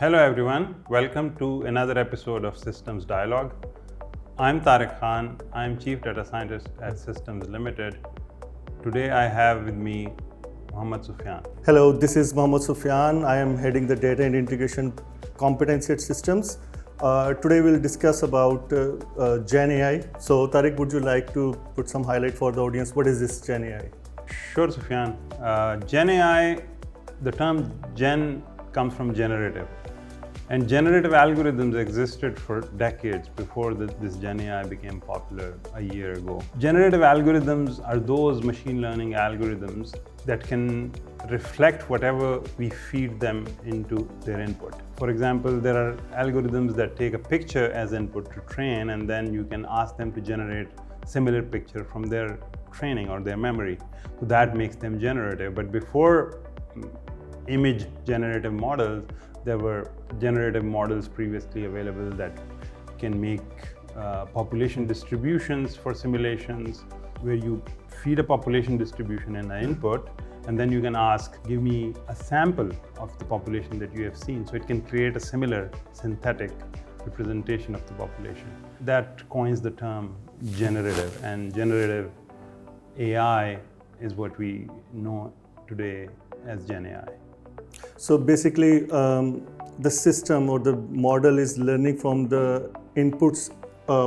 Hello everyone, welcome to another episode of Systems Dialogue. I'm Tariq Khan, I'm Chief Data Scientist at Systems Limited. Today I have with me Mohammad Sufyan. Hello, this is Mohammad Sufyan. I am heading the data and integration competency at Systems. Today we'll discuss about Gen AI. So Tariq, would you like to put some highlight for the audience? What is this Gen AI? Sure, Sufyan. Gen AI, the term Gen comes from generative. And generative algorithms existed for decades before this Gen AI became popular a year ago. Generative algorithms are those machine learning algorithms that can reflect whatever we feed them into their input. For example, there are algorithms that take a picture as input to train, and then you can ask them to generate similar picture from their training or their memory. So that makes them generative. But before image generative models, there were generative models previously available that can make population distributions for simulations, where you feed a population distribution in the input, and then you can ask, give me a sample of the population that you have seen. So it can create a similar synthetic representation of the population. That coins the term generative, and generative AI is what we know today as Gen AI. So basically, the system or the model is learning from the inputs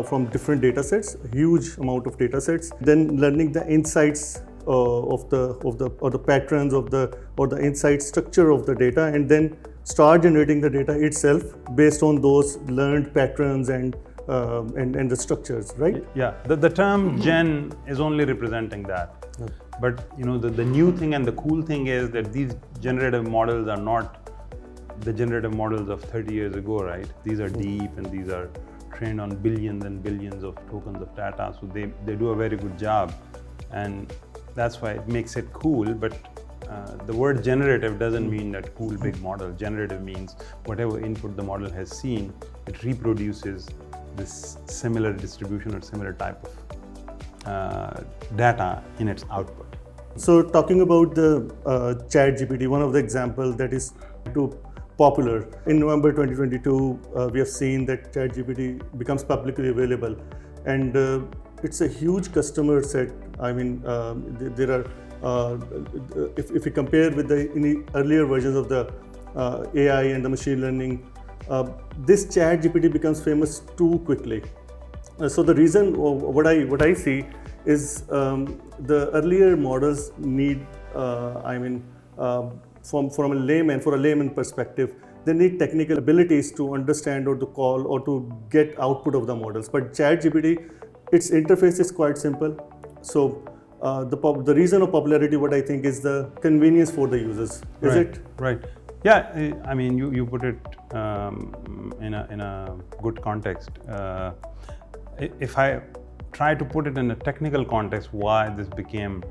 from different data sets, a huge amount of data sets, then learning the insights of the patterns of the insight structure of the data, and then start generating the data itself based on those learned patterns and the structures, right? Yeah, the term Gen is only representing that. Okay. But the new thing and the cool thing is that these generative models are not the generative models of 30 years ago, right? These are deep, and these are trained on billions and billions of tokens of data. So they do a very good job, and that's why it makes it cool. But the word generative doesn't mean that cool big model. Generative means whatever input the model has seen, it reproduces this similar distribution or similar type of data in its output. So talking about the ChatGPT, one of the examples that is too popular. In November 2022, we have seen that ChatGPT becomes publicly available, and it's a huge customer set. I mean, there are, if we compare with the earlier versions of the AI and the machine learning, this ChatGPT becomes famous too quickly. So the reason, what I see is the earlier models need, from a layman perspective, they need technical abilities to understand or to call or to get output of the models. But ChatGPT, its interface is quite simple. So the reason of popularity, what I think, is the convenience for the users. Is it? Right. Yeah, I mean, you put it in a good context. If I try to put it in a technical context, why this became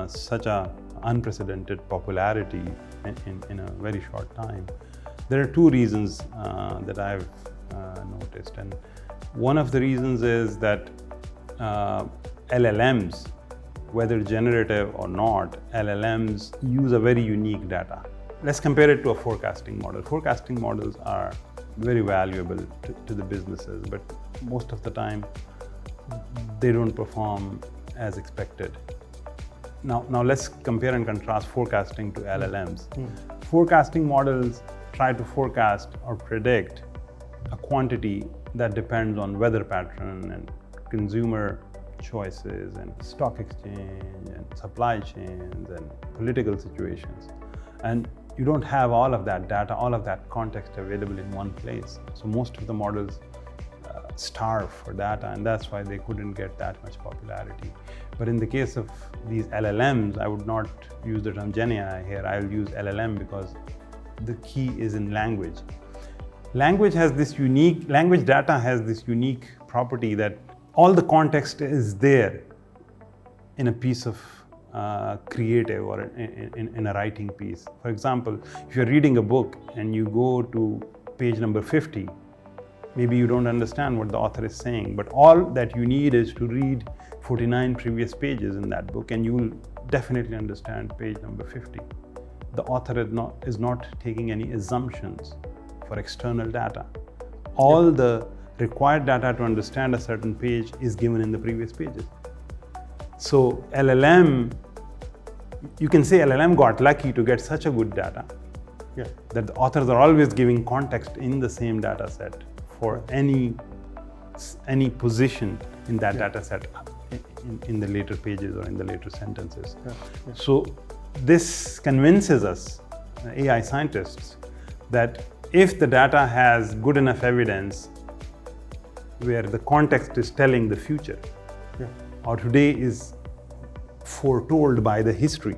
such a unprecedented popularity in a very short time, there are two reasons that I've noticed. And one of the reasons is that LLMs, whether generative or not, LLMs use a very unique data. Let's compare it to a forecasting model. Forecasting models are very valuable to the businesses, but most of the time they don't perform as expected. Now let's compare and contrast forecasting to LLMs. Forecasting models try to forecast or predict a quantity that depends on weather pattern and consumer choices and stock exchange and supply chains and political situations. And you don't have all of that data, all of that context available in one place. So most of the models starve for data, and that's why they couldn't get that much popularity. But in the case of these LLMs, I would not use the term Gen AI here. I'll use LLM because the key is in language. Language data has this unique property that all the context is there in a piece of creative or in a writing piece. For example, if you're reading a book and you go to page number 50, maybe you don't understand what the author is saying, but all that you need is to read 49 previous pages in that book, and you will definitely understand page number 50. the author is not taking any assumptions for external data. All the required data to understand a certain page is given in the previous pages. So LLM, you can say LLM got lucky to get such a good data that the authors are always giving context in the same data set for any position in that data set in the later pages or in the later sentences. So this convinces us, AI scientists, that if the data has good enough evidence where the context is telling the future, or today is foretold by the history,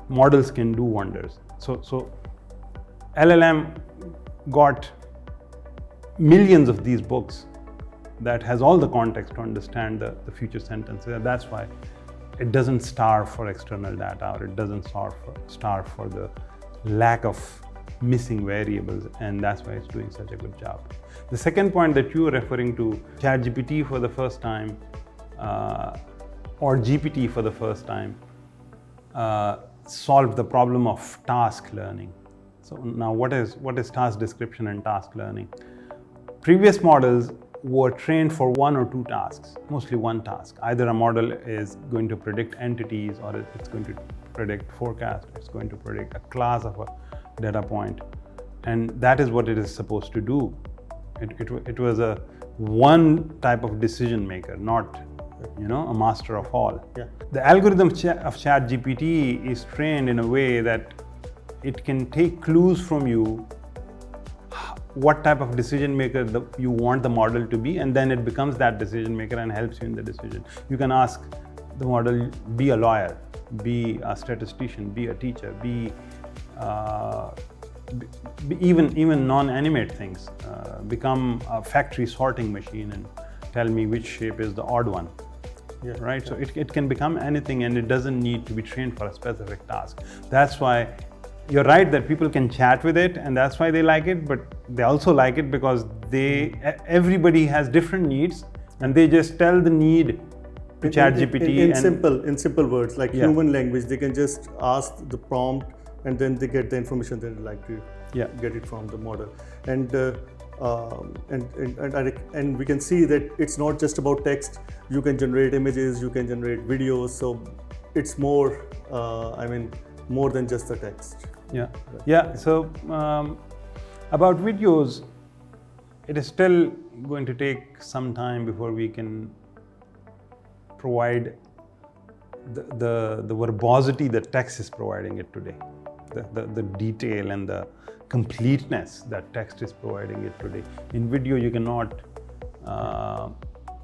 models can do wonders. So LLM got millions of these books that has all the context to understand the future sentences. And that's why it doesn't starve for external data, or it doesn't starve for the lack of missing variables, and that's why it's doing such a good job. The second point that you were referring to, ChatGPT for the first time, or GPT for the first time, solved the problem of task learning. So now what is task description and task learning? Previous models were trained for one or two tasks, mostly one task. Either a model is going to predict entities, or it's going to predict forecast, it's going to predict a class of a data point. And that is what it is supposed to do. It was a one type of decision maker, not a master of all. The algorithm of ChatGPT is trained in a way that it can take clues from you what type of decision maker you want the model to be, and then it becomes that decision maker and helps you in the decision. You can ask the model, be a lawyer, be a statistician, be a teacher, be even non-animate things. Become a factory sorting machine and tell me which shape is the odd one. Right? So it can become anything, and it doesn't need to be trained for a specific task. That's why you're right that people can chat with it, and that's why they like it, but they also like it because everybody has different needs, and they just tell the need to ChatGPT. In simple words, like human language, they can just ask the prompt, and then they get the information they like to get it from the model. And we can see that it's not just about text. You can generate images, you can generate videos. So it's more, more than just the text. So about videos, it is still going to take some time before we can provide the verbosity that text is providing it today, the detail and the completeness that text is providing it today. In video, you cannot,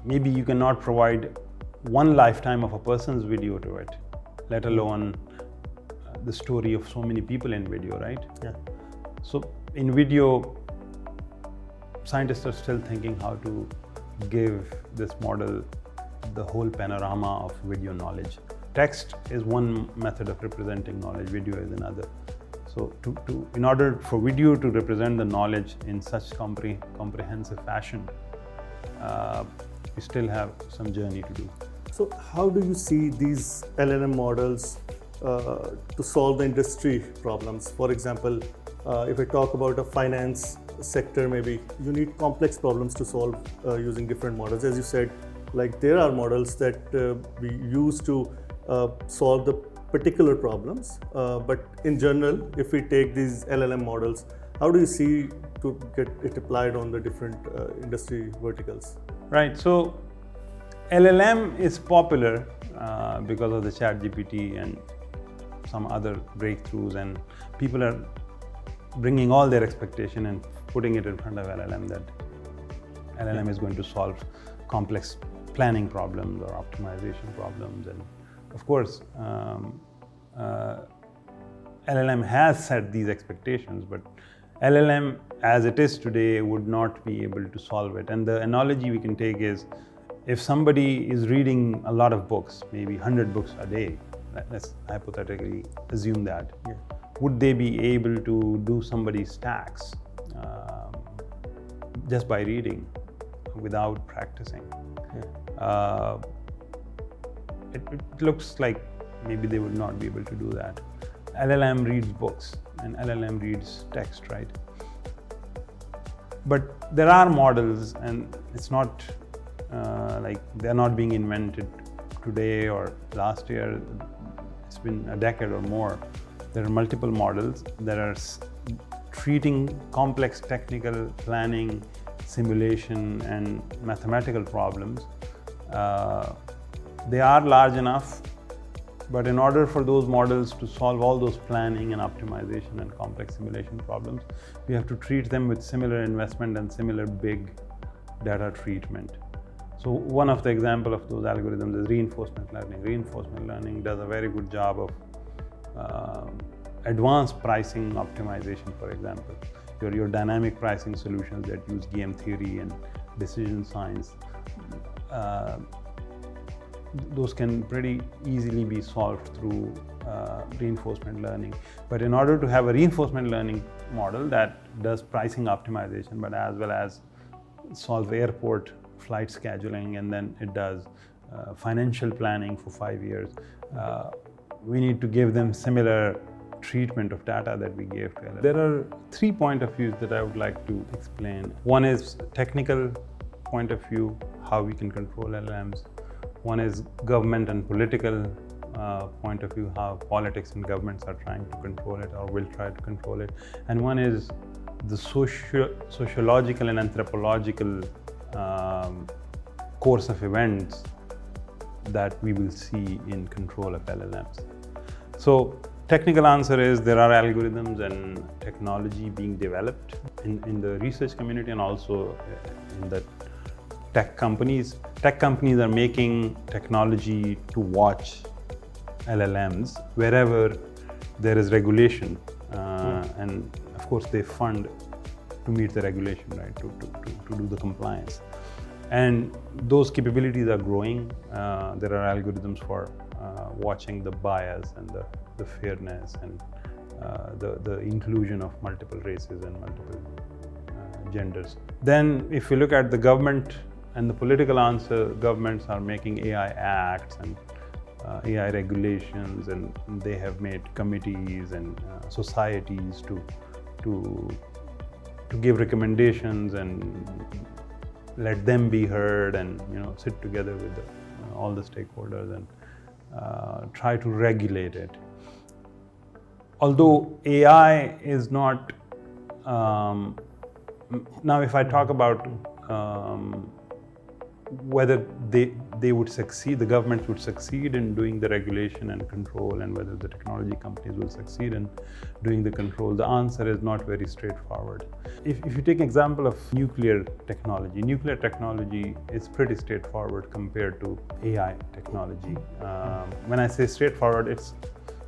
maybe you cannot provide one lifetime of a person's video to it, let alone the story of so many people in video, right? So in video, scientists are still thinking how to give this model the whole panorama of video knowledge. Text is one method of representing knowledge, video is another. So in order for video to represent the knowledge in such comprehensive fashion, we still have some journey to do. So how do you see these LLM models to solve the industry problems? For example, if I talk about a finance sector, maybe you need complex problems to solve using different models. As you said, like there are models that we use to solve the particular problems, but in general, if we take these LLM models, how do you see to get it applied on the different industry verticals? Right, so LLM is popular because of the ChatGPT and some other breakthroughs, and people are bringing all their expectation and putting it in front of LLM, that LLM is going to solve complex planning problems or optimization problems. And of course, LLM has set these expectations, but LLM as it is today would not be able to solve it. And the analogy we can take is, if somebody is reading a lot of books, maybe 100 books a day, let's hypothetically assume that, would they be able to do somebody's tax just by reading without practicing? It looks like maybe they would not be able to do that. LLM reads books and LLM reads text, right? But there are models, and it's not like they're not being invented today or last year. It's been a decade or more. There are multiple models that are treating complex technical planning, simulation, and mathematical problems. They are large enough, but in order for those models to solve all those planning and optimization and complex simulation problems, we have to treat them with similar investment and similar big data treatment. So one of the examples of those algorithms is reinforcement learning. Reinforcement learning does a very good job of advanced pricing optimization, for example. Your dynamic pricing solutions that use game theory and decision science, those can pretty easily be solved through reinforcement learning. But in order to have a reinforcement learning model that does pricing optimization, but as well as solve airport flight scheduling, and then it does financial planning for 5 years, we need to give them similar treatment of data that we gave to LLM. There are 3 points of view that I would like to explain. One is technical point of view, how we can control LLMs. One is government and political point of view, how politics and governments are trying to control it or will try to control it. And one is the sociological and anthropological course of events that we will see in control of LLMs. So technical answer is there are algorithms and technology being developed in the research community and also in the tech companies. Tech companies are making technology to watch LLMs wherever there is regulation, and of course they fund to meet the regulation, right, to do the compliance. And those capabilities are growing. There are algorithms for watching the bias and the fairness and the inclusion of multiple races and multiple genders. Then if you look at the government and the political answer, governments are making AI acts and AI regulations, and they have made committees and societies to give recommendations and let them be heard, and sit together with all the stakeholders and try to regulate it. Although AI is not now, if I talk about whether they would succeed, the governments would succeed in doing the regulation and control, and whether the technology companies will succeed in doing the control, the answer is not very straightforward. If you take an example of nuclear technology is pretty straightforward compared to AI technology. When I say straightforward, it's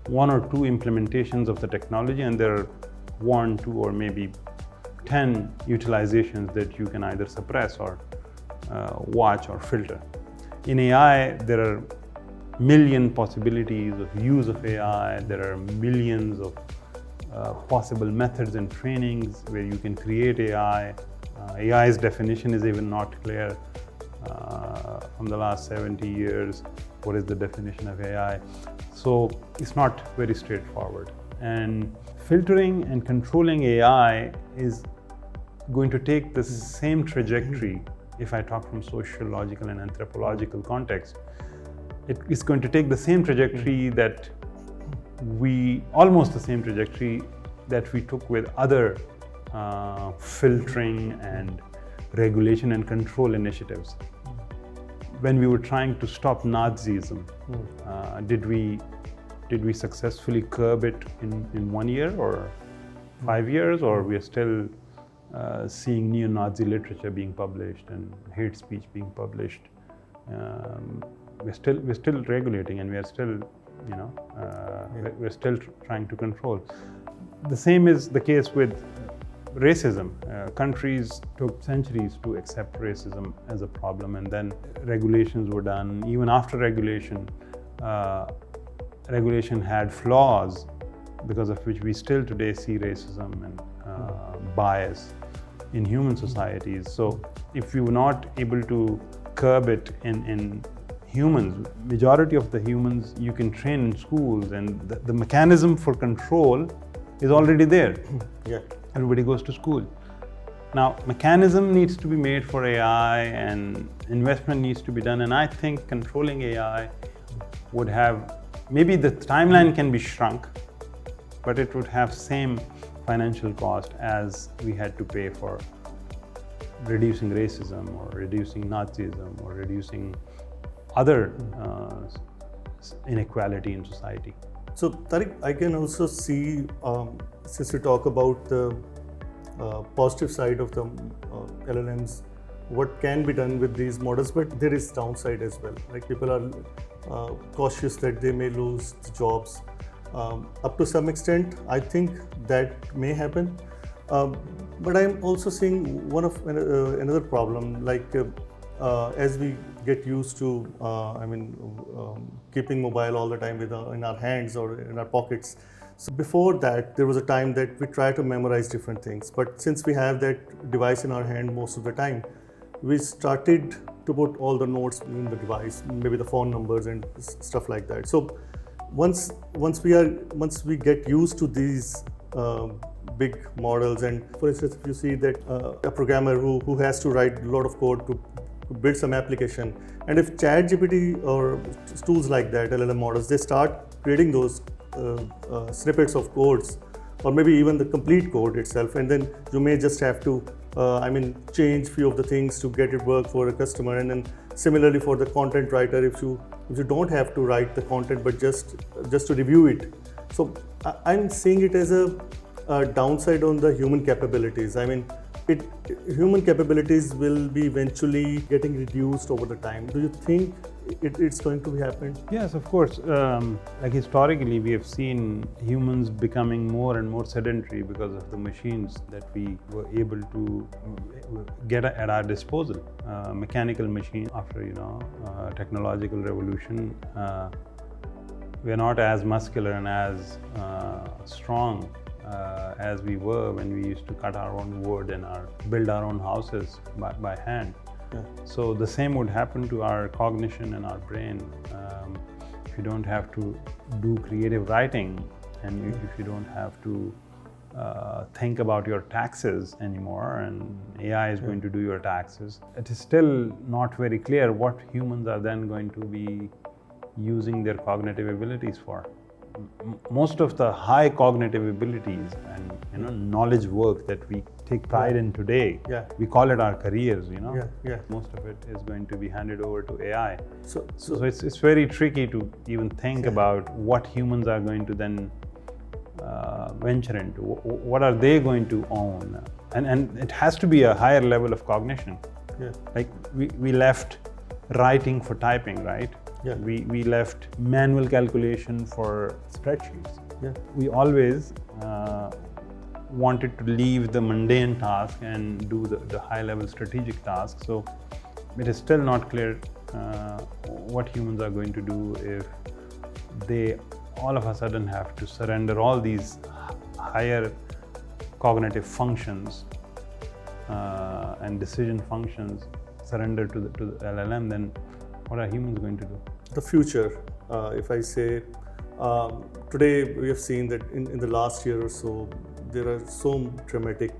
1 or 2 implementations of the technology, and there are 1, 2, or maybe 10 utilizations that you can either suppress or watch or filter. In AI, there are million possibilities of use of AI. There are millions of possible methods and trainings where you can create AI. AI's definition is even not clear. From the last 70 years, what is the definition of AI? So it's not very straightforward. And filtering and controlling AI is going to take the same trajectory. If I talk from sociological and anthropological context, it's going to take the same trajectory that almost the same trajectory that we took with other filtering and regulation and control initiatives. When we were trying to stop Nazism, did we successfully curb it in 1 year or 5 years, or we are still seeing neo-Nazi literature being published and hate speech being published? We're still regulating, and we are still, we're still trying to control. The same is the case with racism. Countries took centuries to accept racism as a problem, and then regulations were done. Even after regulation had flaws, because of which we still today see racism and bias in human societies. So if we were not able to curb it in humans, majority of the humans you can train in schools, and the mechanism for control is already there. Yeah. Everybody goes to school. Now, mechanism needs to be made for AI and investment needs to be done. And I think controlling AI would have, maybe the timeline can be shrunk, but it would have same financial cost as we had to pay for reducing racism or reducing Nazism or reducing other inequality in society. So Tariq, I can also see, since we talk about the positive side of the LLMs, what can be done with these models, but there is downside as well. Like people are cautious that they may lose jobs. Up to some extent, I think that may happen. But I'm also seeing another problem, like as we get used to, keeping mobile all the time in our hands or in our pockets. So before that, there was a time that we try to memorize different things. But since we have that device in our hand most of the time, we started to put all the notes in the device, maybe the phone numbers and stuff like that. So once we get used to these big models, and for instance, if you see that a programmer who has to write a lot of code to build some application, and if ChatGPT or tools like that, LLM models, they start creating those snippets of codes, or maybe even the complete code itself, and then you may just have to change few of the things to get it work for a customer. And then similarly for the content writer, if you don't have to write the content but just to review it. So I'm seeing it as a downside on the human capabilities. Human capabilities will be eventually getting reduced over the time. Do you think it's going to happen? Yes, of course. Like historically, we have seen humans becoming more and more sedentary because of the machines that we were able to get at our disposal. Mechanical machine, after technological revolution, we are not as muscular and as strong as we were when we used to cut our own wood and build our own houses by hand. Yeah. So the same would happen to our cognition and our brain. If you don't have to do creative writing, and if you don't have to think about your taxes anymore, and AI is going to do your taxes, it is still not very clear what humans are then going to be using their cognitive abilities for. Most of the high cognitive abilities and knowledge work that we take pride in today, we call it our careers. Most of it is going to be handed over to AI. So it's very tricky to even think about what humans are going to then venture into. What are they going to own? And it has to be a higher level of cognition. Like we left writing for typing, right? Yeah. We left manual calculation for spreadsheets. Yeah. We always wanted to leave the mundane task and do the high-level strategic task. So it is still not clear what humans are going to do if they all of a sudden have to surrender all these higher cognitive functions and decision functions, surrender to the LLM. Then what are humans going to do? The future, if I say, today we have seen that in the last year or so, there are so dramatic,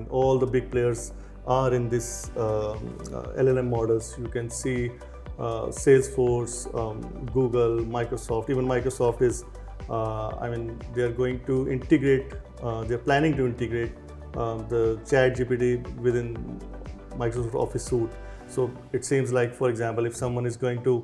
all the big players are in this LLM models. You can see Salesforce, Google, Microsoft. Even Microsoft is, they are going to integrate, they're planning to integrate the ChatGPT within Microsoft Office suite. So it seems like, for example, if someone is going to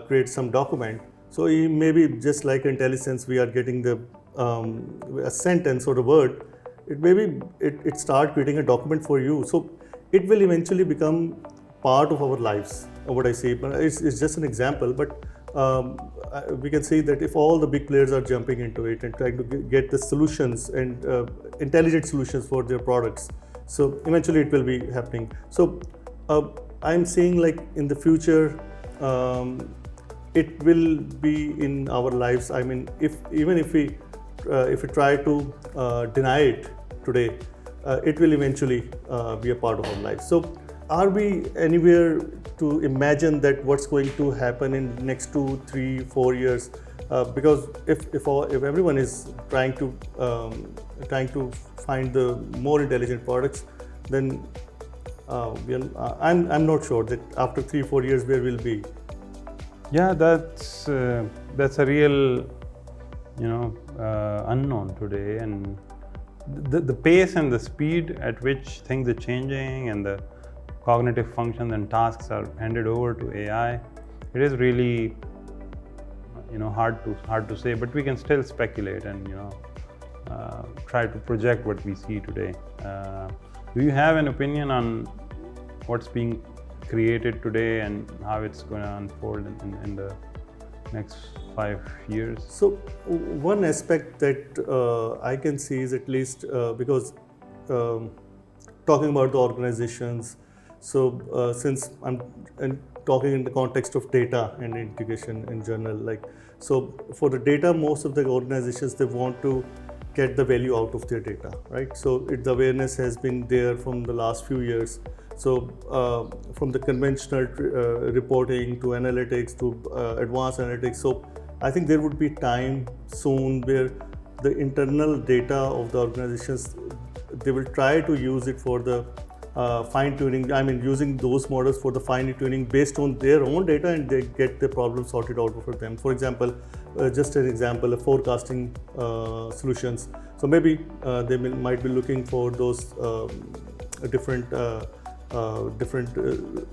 create some document, so maybe just like IntelliSense, we are getting the a sentence or a word, it start creating a document for you. So it will eventually become part of our lives, what I say. But it's just an example, but we can see that if all the big players are jumping into it and trying to get the solutions and intelligent solutions for their products, so eventually it will be happening. So I'm saying, like, in the future, it will be in our lives. Even if we try to deny it today, it will eventually be a part of our life. So are we anywhere to imagine that what's going to happen in next 2, 3, 4 years, because if everyone is trying to find the more intelligent products, then I'm not sure that after 3, 4 years where we'll be. Yeah, that's a real unknown today, and the pace and the speed at which things are changing and the cognitive functions and tasks are handed over to AI, it is really hard to say, but we can still speculate and try to project what we see today. Do you have an opinion on what's being created today and how it's going to unfold in the next 5 years? So one aspect that I can see is, at least because talking about the organizations, so since I'm talking in the context of data and integration in general, like, so for the data, most of the organizations, they want to get the value out of their data, right? So the awareness has been there from the last few years. So from the conventional reporting to analytics to advanced analytics. So I think there would be time soon where the internal data of the organizations, they will try to use it for the fine tuning. I mean, using those models for the fine tuning based on their own data, and they get the problem sorted out for them. For example, just an example, forecasting solutions. So maybe they might be looking for those different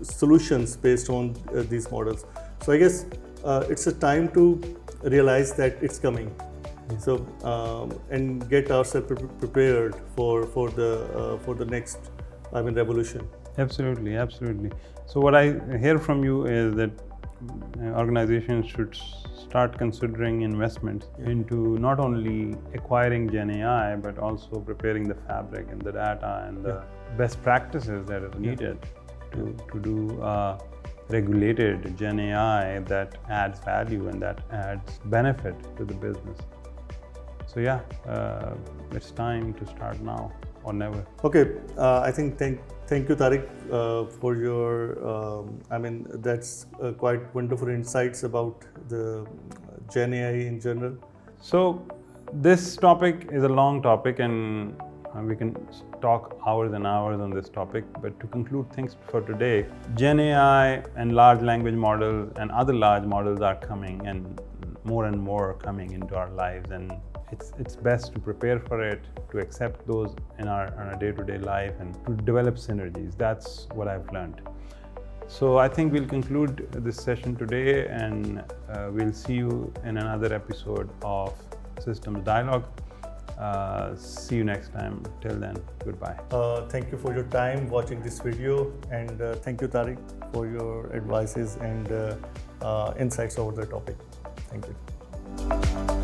solutions based on these models. So I guess it's a time to realize that it's coming. Yeah. So and get ourselves prepared for the next, revolution. Absolutely. So what I hear from you is that organizations should start considering investments into not only acquiring Gen AI, but also preparing the fabric and the data and the best practices that are needed to do regulated Gen AI that adds value and that adds benefit to the business. So it's time to start now or never. Okay, I think thank you, Tariq, for your that's quite wonderful insights about the Gen AI in general. So this topic is a long topic, and we can talk hours and hours on this topic, but to conclude things for today, Gen AI and large language models and other large models are coming, and more coming into our lives, and it's best to prepare for it, to accept those in our day-to-day life, and to develop synergies. That's what I've learned. So I think we'll conclude this session today, and we'll see you in another episode of Systems Dialogue. See you next time. Till then, goodbye. Thank you for your time watching this video, and thank you, Tariq, for your advices and insights over the topic. Thank you.